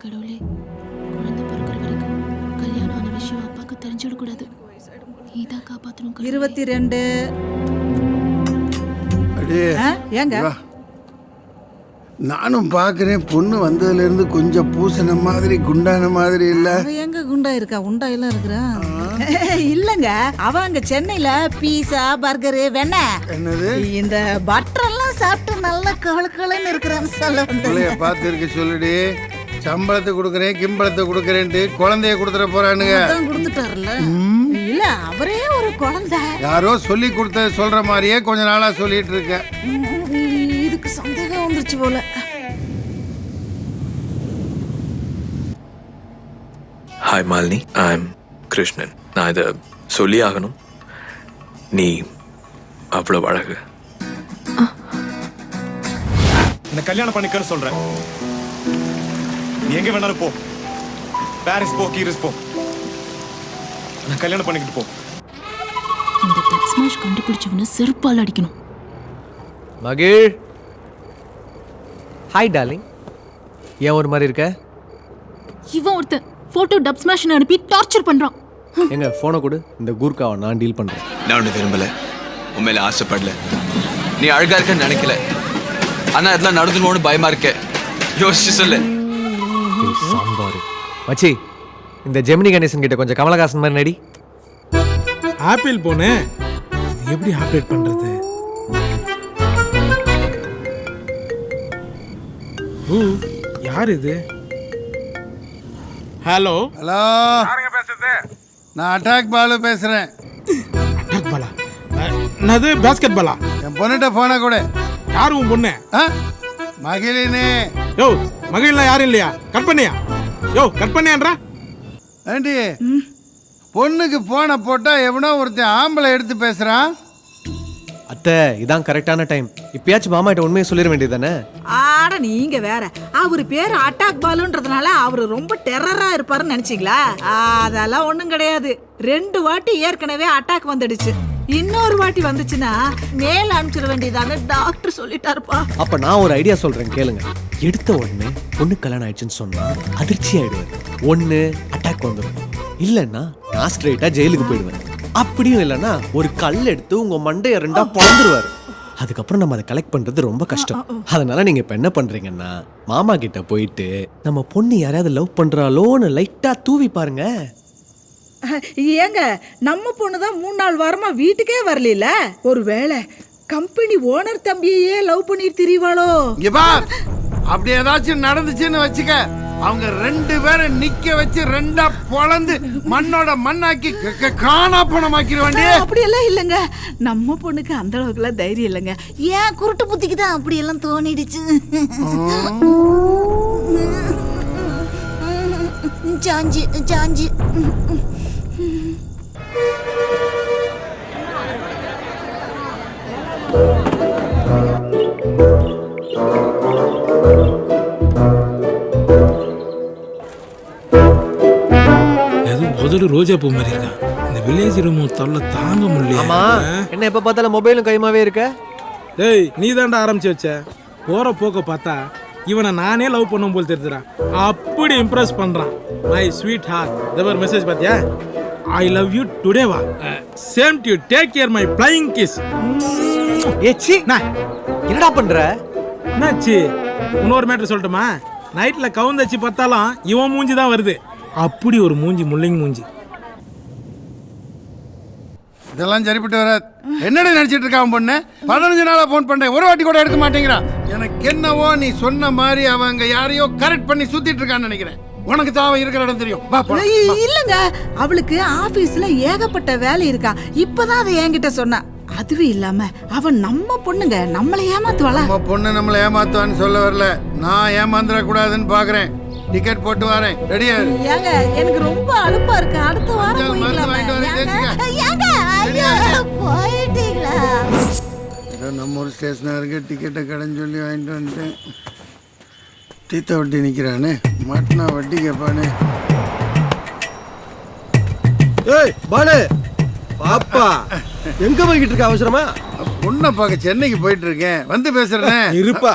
கடவுளே, குழந்தை பிறக்கிற வரைக்கும் கல்யாணம் ஆன விஷயம் அப்பாவுக்கு தெரிஞ்சிடக்கூடாது. நீதான் காப்பாற்றணும். 22 ஏங்க நானும் பாக்குறேன். பொண்ணு வந்ததுல இருந்து கொஞ்சம் பூசண மாதிரி குண்டான மாதிரி இல்ல. எங்க குண்டா இருக்கா? உண்டா எல்லாம் இருக்கிறா இல்லங்க. அவ அங்க சென்னையில பீஸா பர்கரு வெண்ண என்னது இந்த பட்டர் எல்லாம் சாப்பிட்டு நல்லா கலக்கலன்னு இருக்கிறான்னு சொல்ல பிள்ளைய பார்த்து இருக்க சொல்லுடி. சம்பளத்தை கொடுக்குறேன் கிம்பளத்தை கொடுக்குறேன்ட்டு குழந்தைய கொடுத்துட போறானுங்க. கொடுத்துட்டாருல்ல. இல்ல அவரே ஒரு குழந்தை. யாரோ சொல்லி கொடுத்த சொல்ற மாதிரியே கொஞ்ச நாளா சொல்லிட்டு இருக்கேன். இதுக்கு சந்தேகம் வந்துருச்சு போல. Hi Malini, I am Krishnan. நான் இதை சொல்லி ஆகணும். நீ அவ்வளவு அழகு. இந்த கல்யாணம் பண்ணிக்கன்னு சொல்றேன். நீ எங்க வேணாலும் போ. பாரிஸ் போ, கீரிஸ் போ. நான் கல்யாணம் பண்ணிக்கிட்டு போ. இந்த டப் ஸ்மாஷ் கண்டுபிடிச்சவன செருப்பால் அடிக்கணும். மகிழ், ஹாய் டார்லிங். ஏன் ஒரு மாதிரி இருக்க? இவன் ஒருத்தன் போட்டோ டப் ஸ்மாஷ் அனுப்பி டார்ச்சர் பண்றான். எங்க போனை கொடு, இந்த கூர்க்காவை நான் டீல் பண்றேன். நான் ஒன்று விரும்பல, உண்மையில ஆசைப்படல. நீ அழகா இருக்கன்னு நினைக்கல, ஆனா இதெல்லாம் நடந்துன்னு பயமா இருக்க. யோசிச்சு சொல்லு. சாம்பார் மச்சி, இந்த ஜெமினி கணேசன் கிட்ட கொஞ்சம் கமலஹாசன் மாதிரி நடி. ஆப்பிள் போனே எப்படி ஆப்ரேட் பண்றது? யார் இது? ஹலோ ஹலோ, யாருங்க பேசுறது? நான் அட்டாக் பாலு பேசுறேன். அட்டாக் பாலா? என்னது பாஸ்கெட் பாலா? என் பொண்ணுகிட்ட போன கூட. யாரு உன் பொண்ணு? மகிழினே. யோ மகிழ்லாம் யாரும் இல்லையா? கட் பண்ணியா? யோ கட் பண்ணியான்றா? ஆண்டி, பொண்ணுக்கு போன போட்டா எவனோ ஒருத்தன் ஆம்பளை எடுத்து பேசுறான். அத்தை, இதான் கரெக்டான டைம். இப்பயாச்சும் மாமா கிட்ட உண்மையை சொல்லிட வேண்டியது தானே? ஆட நீங்க வேற. அவரு பேரு அட்டாக் பாலுன்றதுனால அவரு ரொம்ப டெரரா இருப்பாருன்னு நினைச்சீங்களா? அதெல்லாம் ஒண்ணும் கிடையாது. 2 வாட்டி ஏற்கனவே அட்டாக் வந்துடுச்சு. இன்னொரு வாட்டி வந்துச்சுன்னா மேல அனுப்பிச்சிட வேண்டியதானே டாக்டர் சொல்லிட்டாருப்பா. அப்ப நான் ஒரு ஐடியா சொல்றேன் கேளுங்க. எடுத்த உடனே பொண்ணு கல்யாணம் ஆயிடுச்சுன்னு சொன்னா அதிர்ச்சி ஆயிடுவாரு. ஒண்ணு அட்டாக் வந்துடும், இல்லன்னா நான் ஸ்ட்ரெயிட்டா ஜெயிலுக்கு போயிடுவேன். அப்படியும் இல்லைன்னா ஒரு கல் எடுத்து உங்க மண்டைய 2ஆ பொளந்துருவாரு. அதுக்கப்புறம் நம்ம அதை கலெக்ட் பண்றது ரொம்ப கஷ்டம். அதனால நீங்க இப்ப என்ன பண்றீங்கன்னா, மாமா கிட்ட போயிட்டு நம்ம பொண்ணு யாரையாவது லவ் பண்றாளோன்னு லைட்டா தூவி பாருங்க. ஏங்க, நம்ம பொண்ணுதான் 3-4 வாரமா வீட்டுக்கே வரல. ஒருவேளை கம்பெனி ஓனர் தம்பியே லவ் பண்ணி திரிவாளோ? இங்க பார், அப்படி ஏதாச்சும் நடந்துச்சுன்னு வச்சுக்க, அவங்க 2 பேரை நிக்க வச்சு 2ஆ பொளந்து மண்ணோட மண்ணாக்கி காணா பணமாக்கிட வேண்டிய. அப்படி எல்லாம் இல்லைங்க. நம்ம பொண்ணுக்கு அந்த அளவுக்கு எல்லாம் தைரியம் இல்லைங்க. ஏன் குருட்டு புத்திக்கு தான் அப்படி எல்லாம் தோணிடுச்சு. ஜாஞ்சி ஜாஞ்சி. முதல்ல ரோஜா பூ மாதிரி இருக்கா. இந்த வில்லேஜ் ரூம் தொல்லை தாங்க முடியல. ஆமா, என்ன எப்ப பார்த்தாலும் மொபைலும் கைமாவே இருக்க? ஏய், நீ தாண்டா ஆரம்பிச்சு வச்ச. போற போக்க பார்த்தா இவனை நானே லவ் பண்ணும் போல் தெரிஞ்சுறான். அப்படி இம்ப்ரெஸ் பண்றான். My sweetheart. இதவர் மெசேஜ் பாத்தியா? ஐ லவ் யூ டுடே வா. Same to you. Take care my flying kiss. ஏச்சி, என்னடா பண்ற? என்னாச்சு? இன்னொரு மேட்டர் சொல்லட்டுமா? நைட்ல கவுந்தச்சு பார்த்தாலும் இவன் மூஞ்சி தான் வருது. அப்படி ஒரு மூஞ்சி, முள்ளிங் மூஞ்சி. இதெல்லாம் சரிப்பட்டு வராது. என்னடி நினைச்சிட்டு இருக்கான் பொண்ணு? 15 நாளா போன் பண்றேன், ஒரு வாட்டி கூட எடுக்க மாட்டேங்கிறான். எனக்கு என்னவோ நீ சொன்ன மாதிரி அவங்க யாரையோ கரெக்ட் பண்ணி சுத்திட்டு இருக்கான்னு நினைக்கிறேன். உனக்கு தான் இருக்கிற இடம் தெரியும். இல்லங்க, அவளுக்கு ஆபீஸ்ல ஏகப்பட்ட வேலை இருக்கா. இப்பதான் அதை என்கிட்ட சொன்னா. அதுவே இல்லாம அவன் நம்ம பொண்ணுங்க, நம்மளை ஏமாத்துவாளா? நம்ம பொண்ணு நம்மளை ஏமாத்துவான்னு சொல்ல வரல, நான் ஏமாந்துட கூடாதுன்னு பாக்குறேன். டிக்கெட் போட்டு வரேன், ரெடியா இரு. ஏங்க, எனக்கு ரொம்ப அலுப்பா இருக்கு. அடுத்த வாரம் போய்க்கலாமா? போயிட்டீங்களா? நம்ம ஒரு ஸ்டேஷனருக்கு டிக்கெட்டை கடன் சொல்லி வாங்கிட்டு வந்துட்டேன். தீத்த வட்டி நிற்கிறானே, மாட்டினா வட்டி கேட்பானே. ஏய் பாலு, பாப்பா எங்க போய்கிட்டு இருக்க? அவசரமா? பொண்ணை பார்க்க சென்னைக்கு போயிட்டு இருக்கேன், வந்து பேசுறேன். இருப்பா,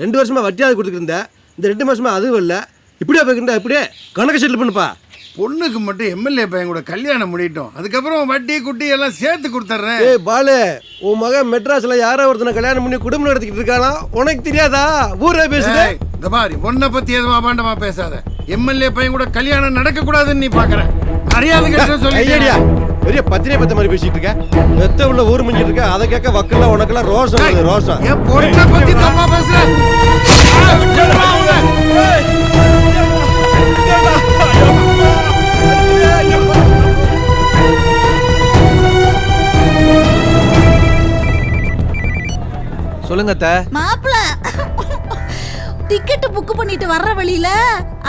2 வருஷமா வட்டியாவது கொடுத்துட்டு இருந்தேன். இந்த 2 மாசமா அதுவும் இல்லை. இப்படியா பேக்குண்டா இப்படியே கணக்கு செட்டில் பண்ணுப்பா. பொண்ணுக்கு மட்டும் எம்எல்ஏ பையன் கூட கல்யாணம் முடிட்டோம், அதுக்கப்புறம் வட்டி குட்டி எல்லாம் சேர்த்து கொடுத்துட்றேன். ஏய் பாலு, உன் மகன் மெட்ராஸ்ல யாரோ ஒருத்தனை கல்யாணம் பண்ணி குடும்பம் நடத்திக்கிட்டு இருக்கானா? உனக்கு தெரியாதா? ஊரே பேசுதே. இந்த பாரு, உன்னை பத்தி எதுவும் அபாண்டமா பேசாத. எம்எல்ஏ பையன் கூட கல்யாணம் நடக்க கூடாதுன்னு நீ பாக்குற. மரியாதை கேட்டு சொல்லி ஐயடியா, பெரிய பத்திரியை பத்த மாதிரி பேசிட்டு இருக்க. வெத்த உள்ள ஊர் மிஞ்சிட்டு இருக்க. அதை கேட்க வக்கல்ல உனக்கெல்லாம் ரோசம் வருது, ரோசம். என் பொண்ணை பத்தி தப்பா பேசுற. சொல்லுங்க அத்தை. மாப்பிள டிக்கெட் புக் பண்ணிட்டு வர்ற வழியில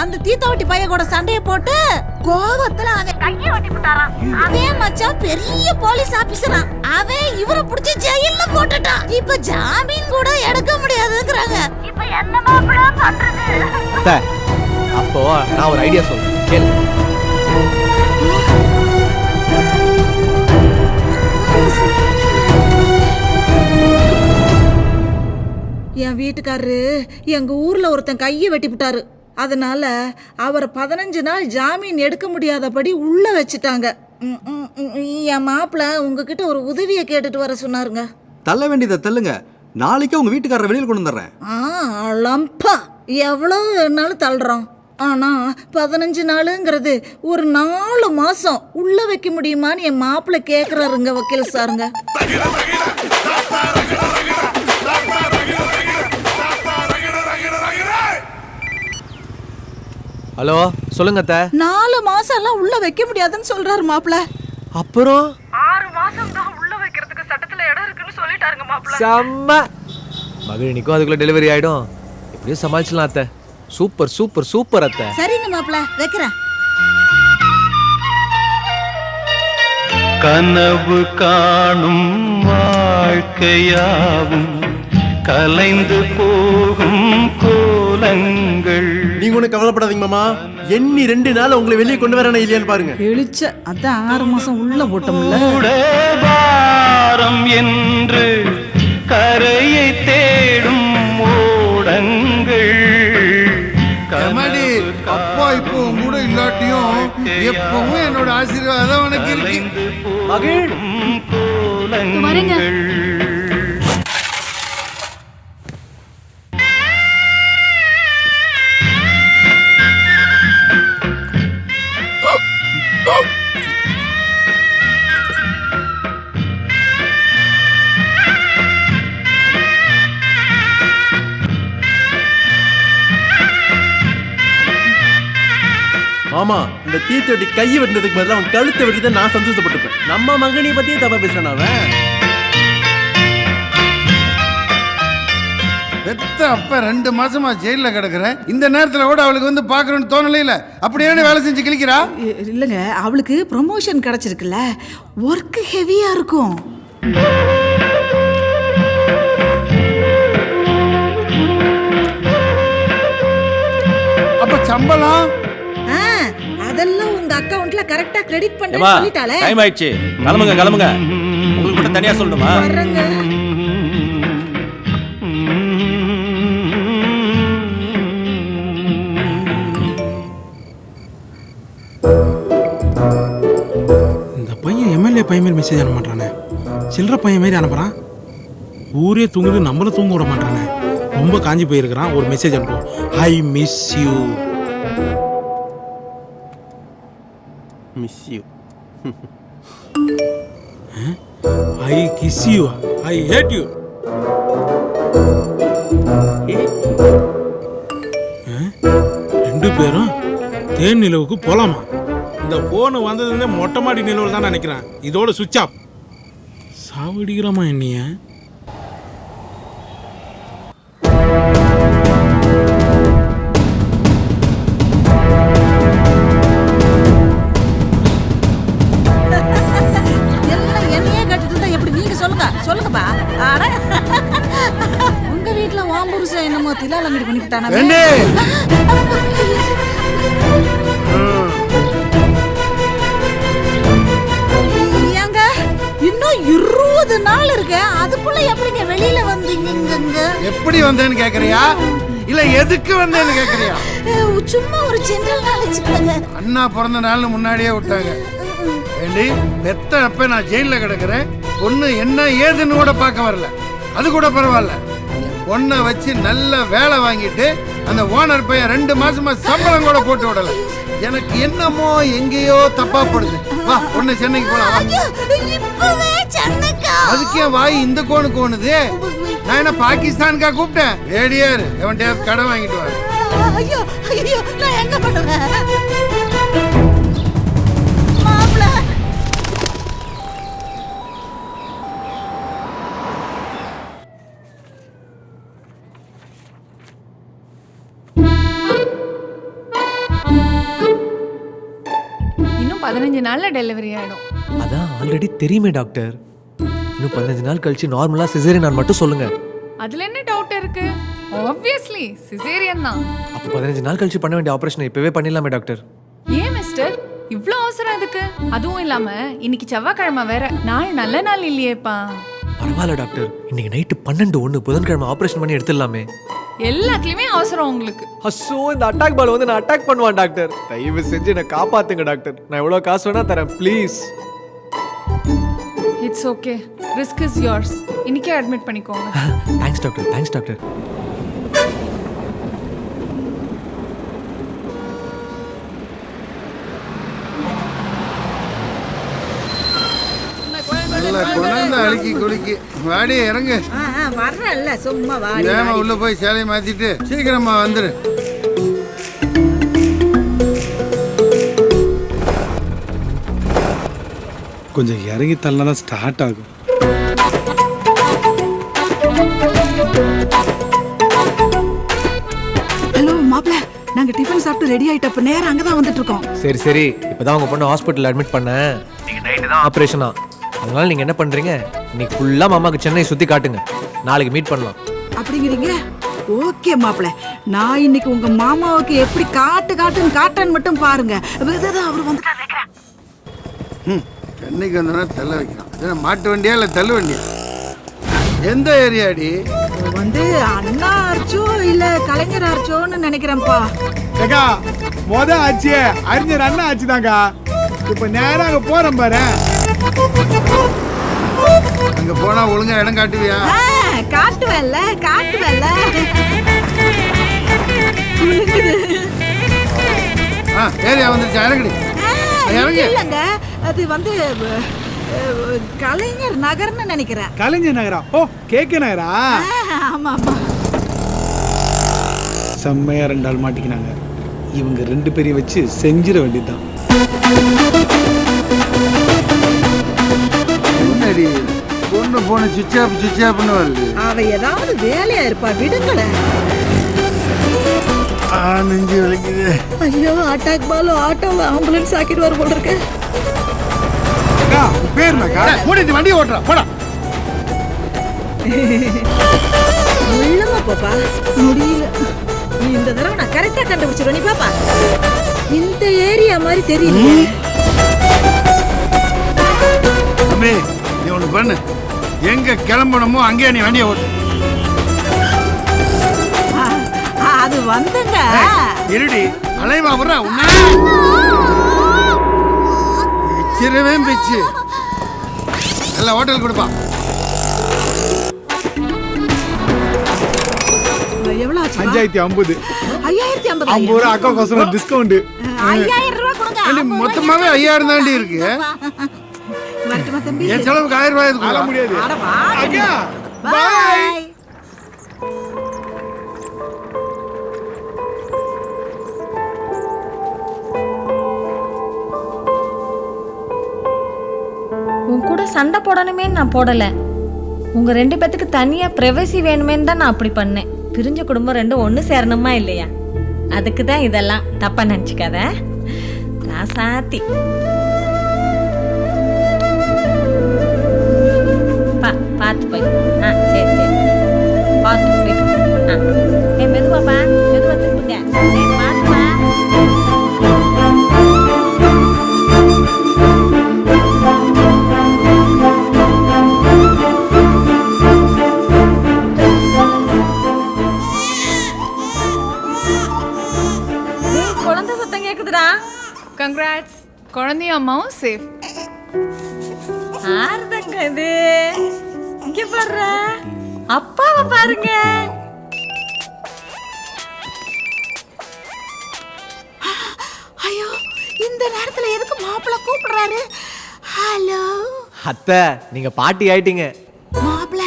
அந்த தீத்தாவட்டி பையன் கூட சண்டைய போட்டு கோவத்துல அவன் கைய வெட்டி விட்டாராம். அவன் மச்சான் பெரிய போலீஸ் ஆபீசரா. அவன் இவரை புடிச்சு ஜெயில்ல போட்டுட்டான். இப்ப ஜாமீன் கூட எடுக்க முடியாதுங்கறாங்க. இப்ப என்ன மாப்பிள பண்றது? அத்தை, அப்போ நான் ஒரு ஐடியா சொல்றேன், கேளு. என் வீட்டுக்காரரு எங்க ஊர்ல ஒருத்தன் கையை வெட்டி விட்டாரு. அதனால அவரை 15 நாள் ஜாமீன் எடுக்க முடியாதபடி உள்ள வச்சுட்டாங்க. என் மாப்பிள்ள உங்ககிட்ட ஒரு உதவியை கேட்டுட்டு வர சொன்னாருங்க. தள்ள வேண்டியதை தள்ளுங்க, நாளைக்கு உங்க வீட்டுக்காரரை வெளியில் கொண்டு வந்துடுறேன். லம்பா எவ்வளோ நாள் தள்ளுறோம். ஆனா 15 நாளுங்கிறது ஒரு 4 மாசம் உள்ள வைக்க முடியுமான்னு என் மாப்பிள்ள கேக்குறாருங்க வக்கீல் சாருங்க. ஹலோ, சொல்லுங்க அத்தை. 4 மாசம் எல்லாம் உள்ள வைக்க முடியாதுன்னு சொல்றாரு மாப்பிள்ள. அப்புறம் 6 மாசம் தான் உள்ள வைக்கிறதுக்கு சட்டத்துல இடம் இருக்குன்னு சொல்லிட்டாருங்க மாப்பிள்ள. செம்ம மகிழினிக்கும் அதுக்குள்ள டெலிவரி ஆயிடும். எப்படியும் சமாளிச்சலாம் அத்தை. சூப்பர் சூப்பர் சூப்பர் அத்தை. சரிங்க மாப்பிள்ள, வைக்கிறேன். கனவு காணும் வாழ்க்கையாவும் கலைந்து போகும் கோலங்கள். நீங்க ஒண்ணு கவலைப்படாதீங்க மாமா. எண்ணி 2 நாள் உங்களை வெளியே கொண்டு வரணும் இல்லையான்னு பாருங்க. எழுச்ச அதான் 6 மாசம் உள்ள போட்டோம்ல. வாரம் என்று கரையை தேடும் ஓடங்கள். அப்பா இப்போ கூட இல்லாட்டியும் எப்பவும் என்னோட ஆசீர்வாதம் உனக்கு இருக்கு. மகிழ் வரேங்க. மாமா, இந்த தீத்தொட்டி கையை வெட்டினதுக்கு பதிலா அவன் கழுத்தை வெட்டி தான் நான் சந்தோஷப்பட்டுப்பேன். நம்ம மகனியை பத்தியே தப்பா பேசுறான் அவன். பெத்த அப்ப 2 மாசமா ஜெயில கிடக்குறேன். இந்த நேரத்துல கூட அவளுக்கு வந்து பாக்குறேன்னு தோணல. இல்ல அப்படியே வேலை செஞ்சு கிழிக்கிறா. இல்லங்க, அவளுக்கு ப்ரமோஷன் கிடைச்சிருக்குல்ல, ஒர்க் ஹெவியா இருக்கும். அப்ப சம்பளம் அதெல்லாம் உங்க அக்கவுண்ட்ல கரெக்ட்டா கிரெடிட் பண்ண சொல்லிட்டாளே. டைம் ஆயிடுச்சு, கிளம்புங்க கிளம்புங்க. உங்களுக்கு மட்டும் தனியா சொல்லணுமா? வரங்க. இந்த பையன் எம்எல்ஏ பையன் மாதிரி மெசேஜ் அனுப்ப மாட்டானே, சில்லற பையன் மாதிரி அனுப்புறான். ஊரே தூங்குது, நம்மள தூங்க விட மாட்டானே. ரொம்ப காஞ்சி போயிருக்கிறான். ஒரு மெசேஜ் அனுப்புவோம். I miss you. Miss you. I kiss you. I hate you. ரெண்டு பேரும் தேன் நிலவுக்கு போலாமா? இந்த போன் வந்ததுல மொட்டை மாடி நிலவில் தான் நினைக்கிறேன். இதோட சுவிட்ச் ஆஃப். சாவடிக்கிறோமா என்னைய? சொல்லுங்கப்பா. உங்க வீட்டுல வாம்புருஷன் என்னமோ திலாலங்கடி பண்ணிட்டானா? ஏங்க இன்னும் 20 நாள் இருக்கு, அதுக்குள்ள எப்படிங்க வெளியில வந்தீங்க? எப்படி வந்தேன்னு கேக்குறியா? இல்ல எதுக்கு வந்தேன்னு கேக்குறியா? சும்மா ஒரு ஜெனரல் நாலேஜ் கொடுங்க. அண்ணா பிறந்த நாள் முன்னாடியே விட்டாங்க. ஏண்டி பெத்த அப்ப நான் ஜெயில கிடக்குறேன், பொண்ணு என்ன ஏதுன்னு கூட பார்க்க வரல. அது கூட பரவாயில்ல, பொண்ணை வச்சு நல்ல வேலை வாங்கிட்டு அந்த ஓனர் பையன் 2 மாசமா சம்பளம் கூட போட்டு விடல. எனக்கு என்னமோ எங்கேயோ தப்பா படுது. வா பொண்ணு சென்னைக்கு போலாம். அதுக்கே வாய் இந்த கோணு கோணுது. நான் என்ன பாகிஸ்தானுக்கா கூப்பிட்டேன்? ரேடியர் எவன்கிட்ட கடன் வாங்கிட்டு வர. ஐயோ ஐயோ நான் என்ன பண்ணுவேன்? இன்னும் 15 நாள்ல டெலிவரி ஆயிடும். அதான் ஆல்ரெடி தெரியுமே டாக்டர். இன்னும் 15 நாள் கழிச்சு நார்மலா சிசேரியன் மட்டும் சொல்லுங்க. அதுல என்ன டவுட் இருக்கு? ஆப்வியஸ்லி சிசேரியன் தான். அப்போ 15 நாள் கழிச்சு பண்ண வேண்டிய ஆபரேஷன் இப்பவே பண்ணிடலாமே டாக்டர்? ஏன் மிஸ்டர் இவ்ளோ அவசரம் எதுக்கு? அதுவும் இல்லாம இன்னைக்கு செவ்வாய்க்கிழமை வேற, நாள் நல்ல நாள் இல்லையேப்பா. பரவாயில்ல டாக்டர், இன்னைக்கு நைட்டு 12:01 புதன்கிழமை ஆபரேஷன் பண்ணி எடுத்துடலாமே. எல்லாத்துலயுமே அவசரம் உங்களுக்கு. அசோ இந்த அட்டாக் பால் வந்து நான் அட்டாக் பண்ணுவான் டாக்டர். தயவு செஞ்சு என்ன காப்பாத்துங்க டாக்டர். நான் எவ்வளவு காசு வேணா தரேன் please. It's okay, risk is yours. இன்னைக்கே அட்மிட் பண்ணிக்கோங்க. Thanks doctor, thanks doctor. நல்லா கொண்டாந்து அழுக்கி குலுக்கி வாடி இறங்கு. வர்றல்ல சும்மா வாடி. வேமா உள்ள போய் சேலையை மாத்திட்டு சீக்கிரமா வந்துரு. கொஞ்சம் இறங்கி தள்ளனா ஸ்டார்ட் ஆகும். ஹலோ மாப்ள, நாங்க டிஃபன் சாப்பிட்டு ரெடி ஆயிட்டப்ப நேரா அங்க தான் வந்துட்டு இருக்கோம். சரி சரி, இப்பதான் உங்க பொண்ணு ஹாஸ்பிட்டல் அட்மிட் பண்ணேன். நீங்க நைட்டு தான் ஆபரேஷனா, அதனால நீங்க என்ன பண்றீங்க, இன்னைக்கு ஃபுல்லா மாமாக்கு சென்னை சுத்தி காட்டுங்க. நாளைக்கு மீட் பண்ணலாம். அப்படிங்கிறீங்க? ஓகே மாப்ள, நான் இன்னைக்கு உங்க மாமாவுக்கு எப்படி காட்டுன்னு காட்டான்னு மட்டும் பாருங்க. அவர் வந்துட்டா வைக்கிறேன். சென்னைக்கு வந்தோன்னா தள்ள வைக்கிறான். மாட்டு வண்டியா இல்ல தள்ளு வண்டியா? எந்த ஏரியாடி? வந்து அண்ணா ஆர்ச்சோ இல்ல கலைஞர் ஆர்ச்சோன்னு நினைக்கிறேன்ப்பா. ஏக்கா ஆச்சு அறிஞர் அண்ணா ஆச்சு தாங்க. இப்ப நேரா அங்க போறேன் பாரு. அங்க போனா ஒழுங்கா இடம் காட்டுவியா? காட்டுவேல்ல. ஏரியா வந்துருச்சா? இறங்குடி. இல்லங்க, அது வந்து கலைஞர் நகர்னு நினைக்கிறேன். கலைஞர் நகரா? ஓ கேக்க நகரா? ஆமா. செம்மையா 2 ஆள் மாட்டிக்கினாங்க. இவங்க 2 பேரையும் வச்சு செஞ்சிட வேண்டியதுதான். முன்னாடி பொண்ணு போன சுச்சாப்னு வருது. அவ ஏதாவது வேலையா இருப்பா, விடுங்கள. நெஞ்சு வலிக்குது. ஐயோ, அட்டாக் பாலோ ஆட்டோல ஆம்புலன்ஸ் ஆக்கிட்டு வர போல இருக்கு. பேர் மூடிட்டு வண்டி ஓட்டுறா போடா. உள்ளமா பாப்பா, முடியல. நீ இந்த தடவை நான் கரெக்டா கண்டுபிடிச்சிருவேன். நீ பாப்பா, இந்த ஏரியா மாதிரி தெரியுது. தம்பி நீ ஒண்ணு பண்ணு, எங்க கிளம்பணுமோ அங்கேயே நீ வண்டியை ஓட்டு. அது வந்துங்க. இருடி அலைவா வர்றா உன்ன சிறுவே பிச்சு நல்ல ஹோட்டல் கொடுப்பா. எவ்வளவு ஆச்சு? 5050. 5050. 50 ரூபா அக்கா கோசம் டிஸ்கவுண்ட். 5000 ரூபாய் கொடுங்க. மொத்தமாவே 5000 தாண்டி இருக்கு. வரட்டுமா தம்பி? என் செலவுக்கு 1000 ரூபாய் எதுக்கு? முடியாது. அட வா. அக்கா பை. உன் கூட சண்டை போடணுமே நான் போடல. உங்க 2 பேத்துக்கு தனியா பிரைவசி வேணுமேன்னு தான் நான் அப்படி பண்ணேன். பிரிஞ்ச குடும்பம் 2 ஒண்ணு சேரணுமா இல்லையா? அதுக்கு தான் இதெல்லாம். தப்பா நினைச்சுக்காத ராசாத்தி. பார்த்து போய். சரி பார்த்து போய். மெதுவாப்பா, மெதுவா திருப்புங்க. பார்த்துப்பா. அம்மாவும் சேஃப். ஆறுதங்க இது. இங்க பாரு, அப்பாவை பாருங்க. ஐயோ, இந்த நேரத்துல எதுக்கு மாப்பிள்ள கூப்பிடுறாரு? ஹலோ அத்தை, நீங்க பாட்டி ஆயிட்டீங்க. மாப்பிள்ள,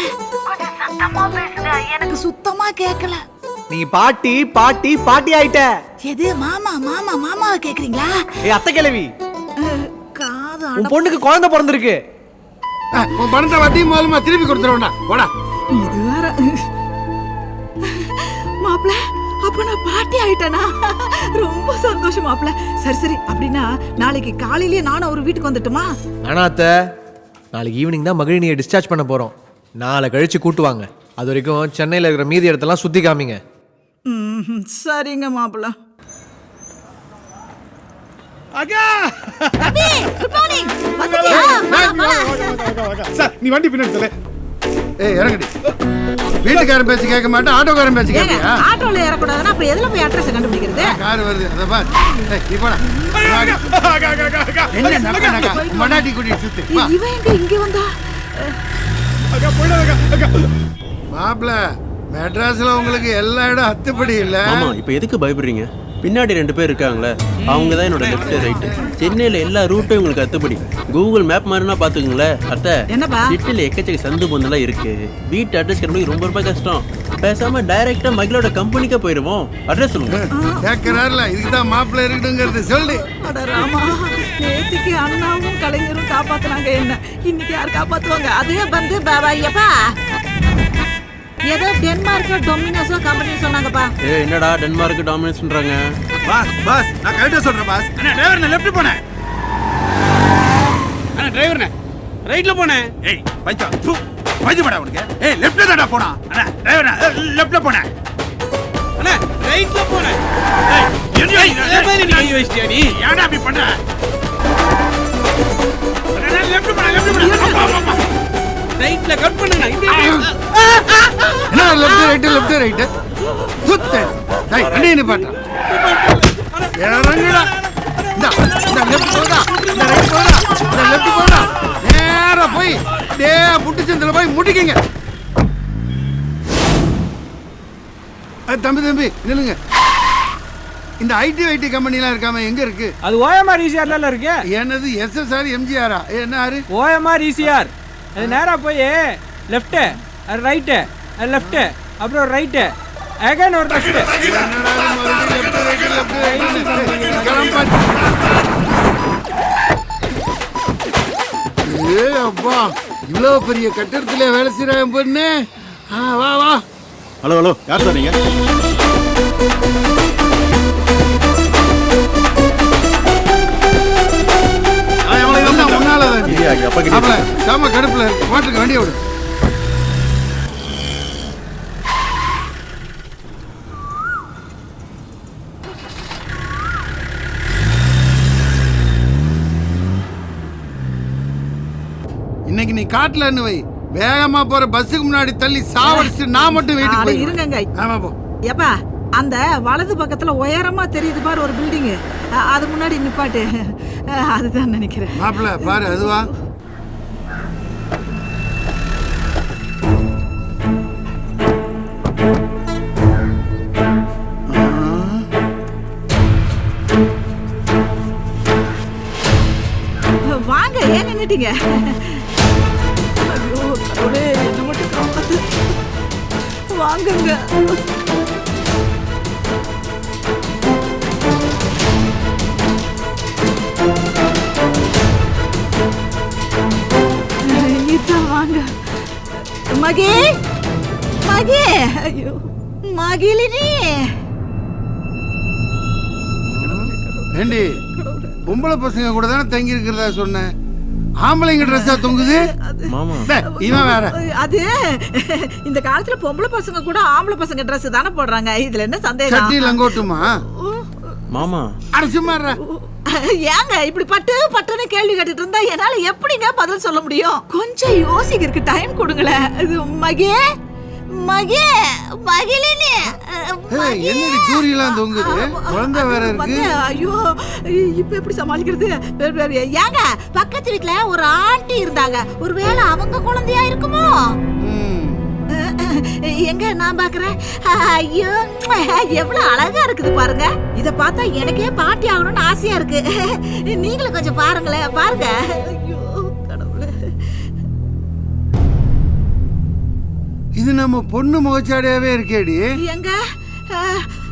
கொஞ்சம் சத்தமா பேசுங்க, எனக்கு சுத்தமா கேட்கல. நீங்க பாட்டி பாட்டி பாட்டி ஆயிட்ட. எது மாமா மாமா மாமாவை கேக்குறீங்களா? ஏய் அத்தை கிழவி, காது உன் பொண்ணுக்கு குழந்தை பிறந்திருக்கு. உன் பணத்தை வட்டி மூலமா திருப்பி கொடுத்துருவோம்டா. போடா. இது வேற. மாப்பிள்ள, அப்ப நான் பாட்டி ஆயிட்டேனா? ரொம்ப சந்தோஷம் மாப்பிள்ள. சரி சரி, அப்படின்னா நாளைக்கு காலையிலேயே நானும் அவர் வீட்டுக்கு வந்துட்டுமா? ஆனா அத்தை, நாளைக்கு ஈவினிங் தான் மகிழினியை டிஸ்சார்ஜ் பண்ண போறோம். நாளை கழிச்சு கூட்டுவாங்க. அது வரைக்கும் சென்னையில் இருக்கிற மீதி இடத்தெல்லாம் சுத்தி காமிங்க. சரிங்க மாப்பிள்ள. சார் நீ வண்டி பின்னாடி தல. ஏய் இறங்கடி. வீட்டுக்காரன் பேச்சு கேட்க மாட்டேன், ஆட்டோக்காரன் பேச்சு கேட்பியா? ஆட்டோல ஏறக்கூடாதுன்னா அப்புறம் எதுல போய் அட்ரஸ் கண்டுபிடிக்கிறது? கார் வருது, அத பார். ஏய் நீ போடா. என்ன நக்கனக்கா மடாட்டி கூட்டி சுத்து. வா. இவன் எங்க இங்க வந்தா? மாப்ள, மெட்ராஸ்ல உங்களுக்கு எல்லா இடம் அத்துப்படி இல்ல. ஆமா, இப்போ எதுக்கு பயப்படுறீங்க? பின்னாடி 2 பேர் இருக்காங்களே, அவங்க தான் என்னோட லெஃப்ட் ரைட்டு. சென்னையில் எல்லா ரூட்டும் உங்களுக்கு அத்துப்படி. கூகுள் மேப் மாதிரினா பார்த்துக்குங்களேன். அத்தை, சிட்டியில் எக்கச்சக்க சந்து பொந்தெல்லாம் இருக்கு. வீட்டு அட்ரஸ் கிடைக்கிறது ரொம்ப கஷ்டம். பேசாம டைரக்டா மகளோட கம்பெனிக்கே போயிருவோம். அட்ரஸ் சொல்லுங்க. கேட்கறாருல, இதுக்கு தான் மாப்பிள்ள இருக்கணுங்கிறது சொல்லு. அட ராமா, நேத்திக்கு அண்ணாவும் கலைஞரும் காப்பாத்துனாங்க என்ன, இன்னைக்கு யார் காப்பாத்துவாங்க? அதே வந்து பாபாய்யப்பா ஏதோ டென்மார்க்கோ டொமினோஸோ கம்பெனி சொன்னாங்கப்பா. என்னடா டென்மார்க் டாமினேஷன்றாங்க? பாஸ் நான் கரெக்டா சொல்றேன் பாஸ். அண்ணா டிரைவர் லெஃப்ட் போனே. அண்ணா டிரைவர் ரைட்ல போனே. ஏய் பஞ்சா பஞ்சு படா உனக்கு. ஏய் லெஃப்ட்ல தான்டா போனா. அண்ணா டிரைவர் லெஃப்ட்ல போனே. அண்ணா ரைட்ல போனே. ஏய் என்ன நீ யூஎஸ்டி நீ ஏன்டா அப்படி பண்ற? அண்ணா லெஃப்ட் போனே, லெஃப்ட் போனே. ரைட்ல கட் பண்ணுங்க. என்ன லெஃப்ட் ரைட் சுத்து. டேய் அண்ணே நீ பாட்டா. இறங்குடா. இந்த லெஃப்ட் போடா, இந்த ரைட் போடா, இந்த லெஃப்ட் போடா. நேரா போய் புட்டுச்சந்தில போய் முட்டிக்கங்க. தம்பி நில்லுங்க. இந்த ஐடி கம்பெனிலாம் இருக்காம எங்க இருக்கு? அது ஓஎம்ஆர் ஈசிஆர்ல இருக்கு. என்னது எஸ்எஸ்ஆர் எம்ஜிஆரா? என்ன ஆறு? OMR ECR. அது நேரா போய் லெஃப்ட் ரைட் லெஃப்ட் அப்புறம் ரைட் அகைன் ஒரு லெஃப்ட். ஏ அப்பா, இவ்வளவு பெரிய கட்டடத்துல வேலை செய்யறாங்க பொண்ணு. வா வா. ஹலோ ஹலோ, யார் சார் நீங்க? சாம கடுப்புல மாட்டுக்கு வண்டியை விடு. இன்னைக்கு நீ காட்டலன்னு வை, வேகமா போற பஸ்ஸுக்கு முன்னாடி தள்ளி சாவடிச்சு நான் மட்டும் வீட்டுக்கு போய் இருங்க. ஆமா போ. ஏப்பா, அந்த வலது பக்கத்துல உயரமா தெரியுது பாரு ஒரு பில்டிங், அது முன்னாடி நிப்பாட்டு. அதுதான் நினைக்கிறேன். மாப்பிள்ள பாரு, அதுவா? வாங்க, ஏன் நின்னுட்டீங்க? ஐயோ கடவுளே, என்ன மட்டும் காப்பாத்து. வாங்குங்க. இதான் வாங்க. மகே மகே, ஐயோ மகிழினி. ஏண்டி, பொம்பளை பசங்க கூட தானே தங்கி இருக்கிறதா சொன்னேன். ஆம்பளைங்க ட்ரெஸ்ஸா தொங்குது. மாமா இவன் வேற. அது இந்த காலத்துல பொம்பளை பசங்க கூட ஆம்பளை பசங்க ட்ரெஸ் தானே போடுறாங்க. இதுல என்ன சந்தேகம்? சட்டி லங்கோட்டுமா மாமா? அட சும்மா இருடா. ஏங்க இப்படி பட்டுன்னு கேள்வி கேட்டுட்டு இருந்தா என்னால எப்படிங்க பதில் சொல்ல முடியும்? கொஞ்சம் யோசிக்கிறதுக்கு டைம் கொடுங்களேன். இது மகே மகே மகிழினி என்னடி தூரியெல்லாம் தொங்குது? குழந்தை வேற இருக்கு. ஐயோ இப்ப எப்படி சமாளிக்கிறது? ஏங்க பக்கத்து வீட்டுல ஒரு ஆண்டி இருந்தாங்க, ஒருவேளை அவங்க குழந்தையா இருக்குமோ? எங்க நான் பாக்குறேன். ஐயோ எவ்வளவு அழகா இருக்குது பாருங்க. இத பார்த்தா எனக்கே பாட்டி ஆகணும்னு ஆசையா இருக்கு. நீங்களும் கொஞ்சம் பாருங்களேன், பாருங்க. ஐயோ கடவுளே. இது நம்ம பொண்ணு முகச்சாடியாவே இருக்கேடி. எங்க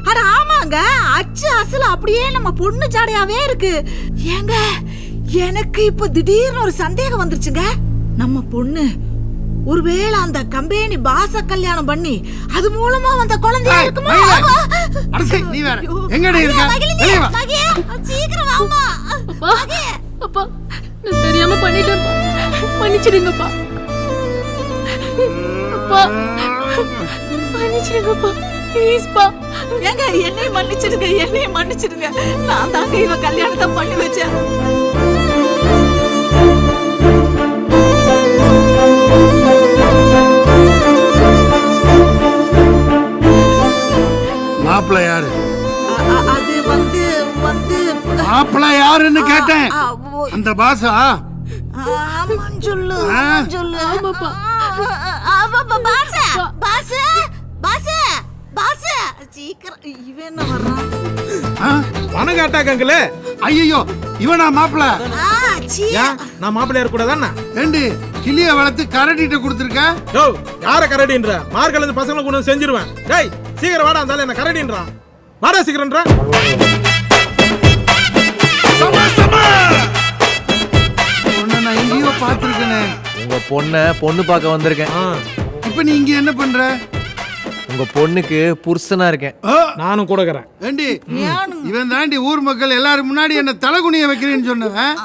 அட ஆமாங்க, அச்சு அசல் அப்படியே நம்ம பொண்ணு சாடையாவே இருக்கு. ஏங்க எனக்கு இப்ப திடீர்னு ஒரு சந்தேகம் வந்துருச்சுங்க. நம்ம பொண்ணு ஒருவேளை அந்த கம்பெனி பாச கல்யாணம் பண்ணி அது மூலமா வந்த குழந்தையா இருக்குமா? நீ வேற எங்கடி இருக்க? வெளிய வா. சீக்கிரம் வாமா. அப்பா நான் தெரியாம பண்ணிட்டேன், மன்னிச்சிடுங்கப்பா. அப்பா மன்னிச்சிடுங்கப்பா, ப்ளீஸ்ப்பா. ஏங்க என்னையும் மன்னிச்சிடுங்க, என்னையும் மன்னிச்சிடுங்க. நான் தாங்க இவ கல்யாணத்தை பண்ணி வச்சேன். மாப்பிள்ள யாரு? அது வந்து வந்து மாப்பிள்ள யாருன்னு கேட்டேன். அந்த பாசா? ஆமான்னு சொல்லு, சொல்லு. ஆமாப்பா. பாச பாச பாச பாச சீக்கிரம். இவன் என்ன வர்றான்? வணக்கம் அட்டாக் அங்கிள். ஐயோ இவனா மாப்பிள்ள? நான் மாப்பிள்ளையா இருக்க கூடாதானே? ஏண்டி கிளிய வளர்த்து கரடிட்ட கொடுத்துருக்க? யோ யார கரடின்ற? மார்க்கல இருந்து பசங்களை கொண்டு வந்து செஞ்சிருவேன். டேய் சீக்கிரம் வாடா, இருந்தாலும் என்ன கரடின்றான். வாடா சீக்கிரம்ன்றா. நான் எங்கேயோ பார்த்திருக்கேனே. உங்க பொண்ணு பார்க்க வந்திருக்கேன். இப்ப நீ இங்க என்ன பண்ற? உங்க பொண்ணுக்கு புருஷனா இருக்கேன். நானும் கொடுக்கறேன். ஏண்டி இவன் தாண்டி ஊர் மக்கள் எல்லாரும் முன்னாடி என்ன தலைகுனிய வைக்கிறேன்னு சொன்னவன்.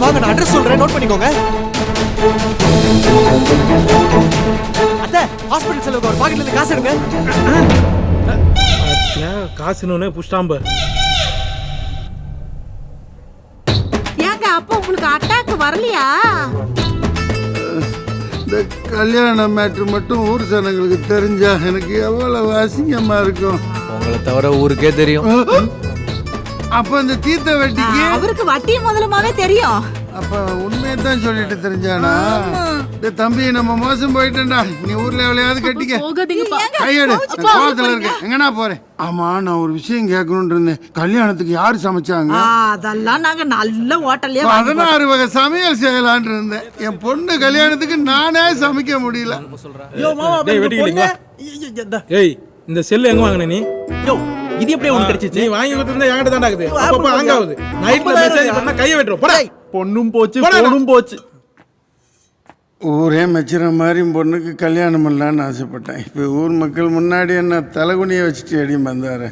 வாங்க, நான் அட்ரஸ் சொல்றேன், நோட் பண்ணிக்கோங்க. அத்தை, ஹாஸ்பிடல் செலவுக்கு ஒரு பாக்கெட்ல இருந்து காசு எடுங்க. காசுன்னு புஷ்டாம்ப. ஏங்க அப்ப உங்களுக்கு அட்டாக் வரலையா? இந்த கல்யாண மேட்ரு மட்டும் ஊர் ஜனங்களுக்கு தெரிஞ்சா எனக்கு எவ்வளவு அசிங்கமா இருக்கும். உங்களை தவிர ஊருக்கே தெரியும். அப்ப இந்த தீர்த்த வட்டிக்கு அவருக்கு வட்டி முதலமாவே தெரியும். அப்ப உண்மையை தான் சொல்லிட்டு தெரிஞ்சானா? தம்பி நம்ம மோசம் போயிட்டேன்டா, நீ ஊர்ல எவ்வளையாவது கட்டிக்க. கையெடு, கோவத்துல இருக்க. எங்கனா போறேன். ஆமா நான் ஒரு விஷயம் கேட்கணும்னு இருந்தேன். கல்யாணத்துக்கு யாரு சமைச்சாங்க? அதெல்லாம் நாங்க நல்ல ஹோட்டல்லே 16 வகை சமையல் செய்யலான் இருந்தேன். என் பொண்ணு கல்யாணத்துக்கு நானே சமைக்க முடியல. ஏய் இந்த செல்லு எங்க வாங்குன நீ? இது எப்படி உனக்கு கிடைச்சிச்சு? நீ வாங்கி கொடுத்திருந்தா என்கிட்ட தான் ஆகுது. அப்பப்ப ஹேங் ஆகுது. நைட்ல மெசேஜ் பண்ணா கைய வெட்டுறோம். போடா. பொண்ணும் போச்சு, பொண்ணும் போச்சு. ஊரே மெச்சுற மாதிரி பொண்ணுக்கு கல்யாணம் பண்ணலான்னு ஆசைப்பட்டேன். இப்போ ஊர் மக்கள் முன்னாடி என்ன தலைகுனிய வச்சுட்டு அடி வந்தாரு.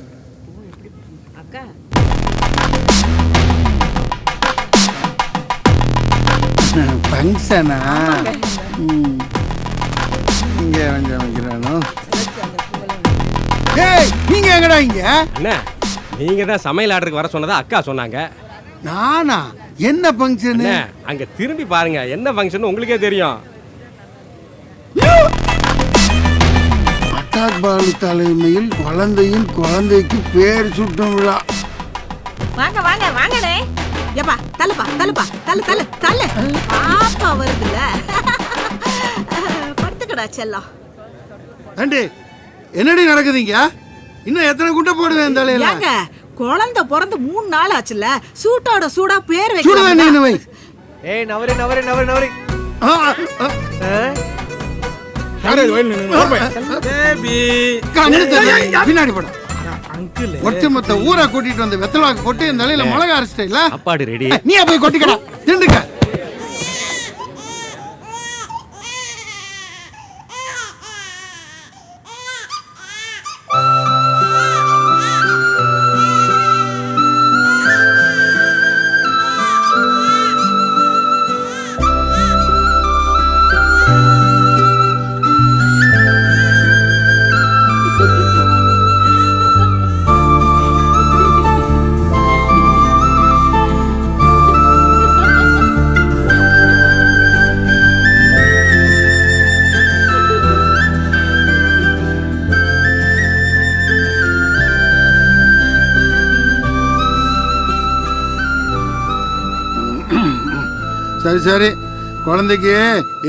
ஃபங்க்ஷனா? இங்க கொஞ்சம் வைக்கிறானோ. ஏய் நீங்க எங்கடா இங்க? அண்ணா நீங்க தான் சமையல் ஆர்டருக்கு வர சொன்னதா அக்கா சொன்னாங்க. நானா? என்ன ஃபங்க்ஷன்? அங்க திரும்பி பாருங்க, என்ன ஃபங்க்ஷன் உங்களுக்கே தெரியும். அட்டாக் பாலு தலைமையில் குழந்தையின் குழந்தைக்கு பேர் சுட்டும் விழா. வாங்க வாங்க வாங்கடே. ஏப்பா தள்ளுப்பா தள்ளுப்பா தள்ளு தள்ளு தள்ளு. பாப்பா வருதுல. படுத்துக்கடா செல்லம். ஆண்டி என்னடி நடக்குதுங்க? இன்னும் எத்தனை குண்டை போடுவேன் இந்த தலையில? ஏங்க குழந்தை பிறந்து 3 நாள் ஆச்சுல, சூட்டோட சூடா பேர் வைக்க. சூட வேணும் வை. ஏய் நவரே நவரே நவரே நவரே. யாரே வயல் நின்னு பேபி கண்ணு பின்னாடி போடு. அங்கிள் ஒட்டுமொத்த ஊரை கூட்டிட்டு வந்து வெத்தலாக்கு போட்டு இந்த நிலையில மிளகா அரைச்சிட்ட இல்ல சாப்பாடு ரெடி. நீ போய் கொட்டிக்கடா திண்டுக்க. சரி சரி, குழந்தைக்கு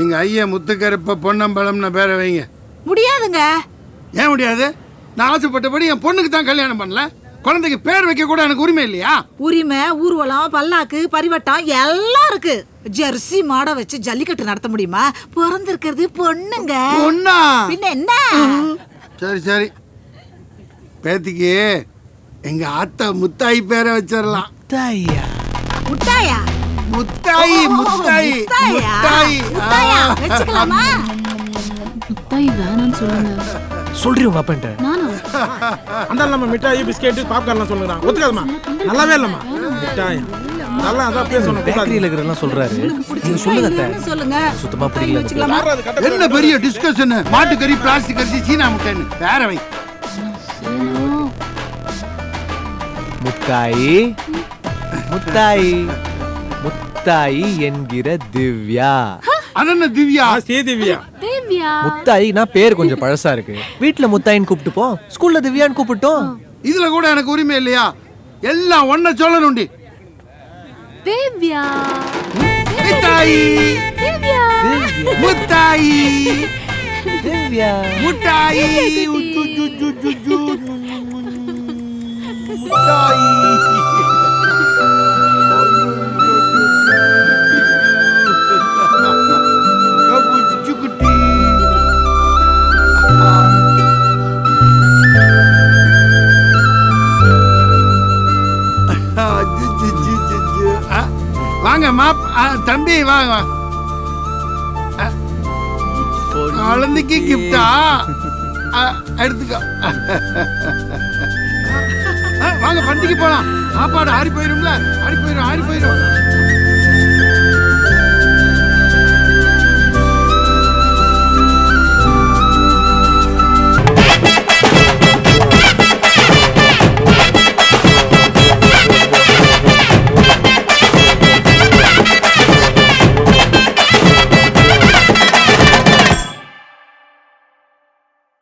எங்க ஐயா முத்துக்கருப்ப பொன்னம்பலம்னு பேரை வைங்க. முடியாதுங்க. ஏன் முடியாது? நான் ஆசைப்பட்டபடி என் பொண்ணுக்கு தான் கல்யாணம் பண்ணல. குழந்தைக்கு பேர் வைக்க கூட எனக்கு உரிமை இல்லையா? உரிமை, ஊர்வலம், பல்லாக்கு, பரிவட்டம் எல்லாம் இருக்கு. ஜெர்சி மாட வச்சு ஜல்லிக்கட்டு நடத்த முடியுமா? பிறந்திருக்கிறது பொண்ணுங்க. பொண்ணா? பின்ன என்ன? சரி சரி, பேத்திக்கு எங்க ஆத்தா முத்தாயி பேரை வச்சிடலாம். முத்தாயா? முட்டாயா? முத்தாயி முத்தாயி முத்தாயி. முட்டாயா வெச்சுக்கலாமா? முத்தாய் வேணான்னு சொல்லுங்க. சொல்றீ உங்க அப்பன்ட்ட? நானா? அந்த நம்ம மிட்டாய் பிஸ்கெட் பாப்கார்ன்லாம் சொல்லுறான். ஒத்துக்காதம்மா, நல்லாவே இல்லம்மா மிட்டாய். நல்லா அதான் பேசணும். பேக்கரியில இருக்கிறதெல்லாம் சொல்றாரு. நீங்க சொல்லுங்க அத்தை. சொல்லுங்க. சுத்தமா பிடிக்கல. என்ன பெரிய டிஸ்கஷன்? மாட்டுக்கறி, பிளாஸ்டிக் அரிசி, சீனா முட்டைன்னு வேற வை. முத்தாயி முத்தாயி முத்தாயி என்கிற திவ்யா. அதென்ன திவ்யா? சே திவ்யா. தேவ்யா. முத்தாயி நான் பேர் கொஞ்சம் பழசா இருக்கு. வீட்ல முத்தாயின்னு கூப்பிட்டுப்போம், ஸ்கூல்ல திவ்யான்னு கூப்பிட்டோம். இதுல கூட எனக்கு உரிமை இல்லையா? எல்லாம் ஒன்ன சொல்லணும்டி. தேவ்யா. முத்தாயி முத்தாயி திவ்யா முத்தாயி முத்தாயி. வாங்க மாப் தம்பி வாங்க. குழந்தைக்கு கிஃப்டா எடுத்துக்கோ. வாங்க பண்டிகை போலாம். சாப்பாடு ஆறி போயிரும்ல. ஆறி போயிரும்.